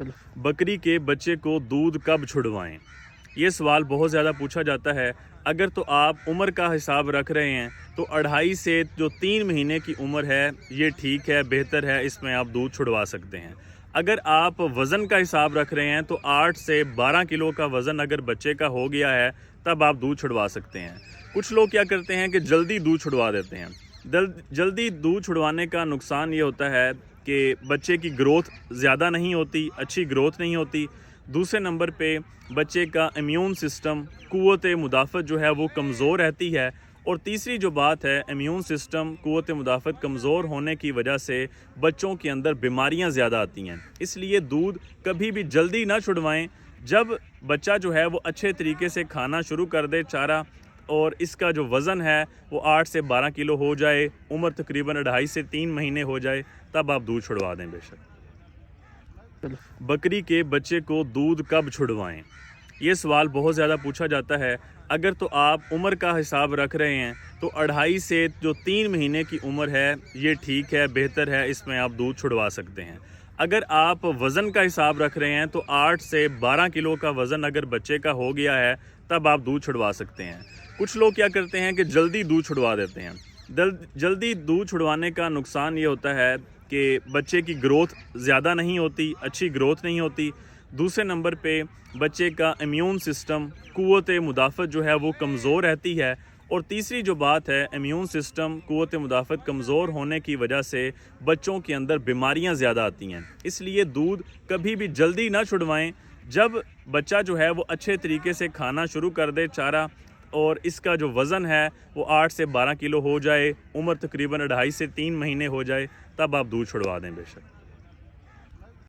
बकरी के बच्चे को दूध कब छुड़वाएं? ये सवाल बहुत ज़्यादा पूछा जाता है। अगर तो आप उम्र का हिसाब रख रहे हैं तो 2.5 से जो 3 महीने की उम्र है ये ठीक है, बेहतर है, इसमें आप दूध छुड़वा सकते हैं। अगर आप वज़न का हिसाब रख रहे हैं तो 8 से 12 किलो का वज़न अगर बच्चे का हो गया है तब आप दूध छुड़वा सकते हैं। कुछ लोग क्या करते हैं कि जल्दी दूध छुड़वा देते हैं। जल्दी दूध छुड़वाने का नुकसान ये होता है कि बच्चे की ग्रोथ ज़्यादा नहीं होती, अच्छी ग्रोथ नहीं होती। दूसरे नंबर पे बच्चे का इम्यून सिस्टम, क़ुव्वत मुदाफ़त जो है वो कमज़ोर रहती है। और तीसरी जो बात है, इम्यून सिस्टम, क़ुव्वत मुदाफ़त कमज़ोर होने की वजह से बच्चों के अंदर बीमारियां ज़्यादा आती हैं। इसलिए दूध कभी भी जल्दी ना छुड़वाएं। जब बच्चा जो है वो अच्छे तरीके से खाना शुरू कर दे चारा, और इसका जो वज़न है वो 8 से 12 किलो हो जाए, उम्र तकरीबन 2.5 से 3 महीने हो जाए, तब आप दूध छुड़वा दें बेशक। बकरी के बच्चे को दूध कब छुड़वाएं? ये सवाल बहुत ज़्यादा पूछा जाता है। अगर तो आप उम्र का हिसाब रख रहे हैं तो 2.5 से जो 3 महीने की उम्र है ये ठीक है, बेहतर है, इसमें आप दूध छुड़वा सकते हैं। अगर आप वज़न का हिसाब रख रहे हैं तो 8 से 12 किलो का वज़न अगर बच्चे का हो गया है तब आप दूध छुड़वा सकते हैं। कुछ लोग क्या करते हैं कि जल्दी दूध छुड़वा देते हैं। जल्दी दूध छुड़वाने का नुकसान ये होता है कि बच्चे की ग्रोथ ज़्यादा नहीं होती, अच्छी ग्रोथ नहीं होती। दूसरे नंबर पे बच्चे का इम्यून सिस्टम, क़ुव्वत मुदाफ़त जो है वो कमज़ोर रहती है। और तीसरी जो बात है, इम्यून सिस्टम, क़ुव्वत मुदाफ़त कमज़ोर होने की वजह से बच्चों के अंदर बीमारियां ज़्यादा आती हैं। इसलिए दूध कभी भी जल्दी ना छुड़वाएं। जब बच्चा जो है वो अच्छे तरीके से खाना शुरू कर दे चारा, और इसका जो वज़न है वो 8 से 12 किलो हो जाए, उम्र तकरीबन 2.5 से 3 महीने हो जाए, तब आप दूध छुड़वा दें बेशक।